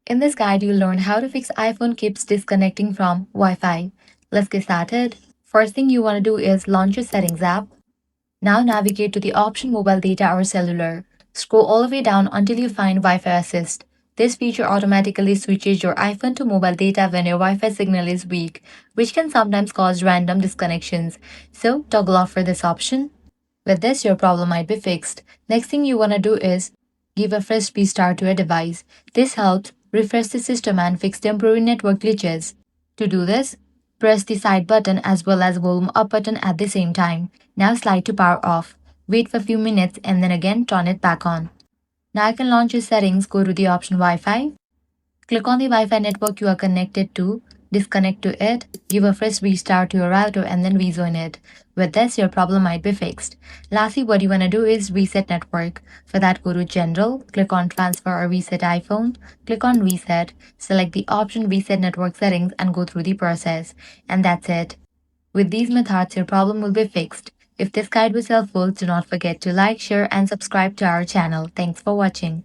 In this guide, you'll learn how to fix iPhone keeps disconnecting from Wi-Fi. Let's get started. First thing you want to do is launch your settings app. Now navigate to the option mobile data or cellular. Scroll all the way down until you find Wi-Fi assist. This feature automatically switches your iPhone to mobile data when your Wi-Fi signal is weak, which can sometimes cause random disconnections. So toggle off for this option. With this, your problem might be fixed. Next thing you want to do is give a fresh restart to your device. This helps refresh the system and fix temporary network glitches. To do this, press the side button as well as volume up button at the same time. Now slide to power off. Wait for a few minutes and then again turn it back on. Now you can launch your settings, go to the option Wi-Fi. Click on the Wi-Fi network you are connected to, disconnect to it, give a fresh restart to your router and then rejoin it. With this, your problem might be fixed. Lastly, what you want to do is reset network. For that, go to General, click on Transfer or Reset iPhone, click on Reset, select the option Reset Network Settings and go through the process. And that's it. With these methods, your problem will be fixed. If this guide was helpful, do not forget to like, share and subscribe to our channel. Thanks for watching.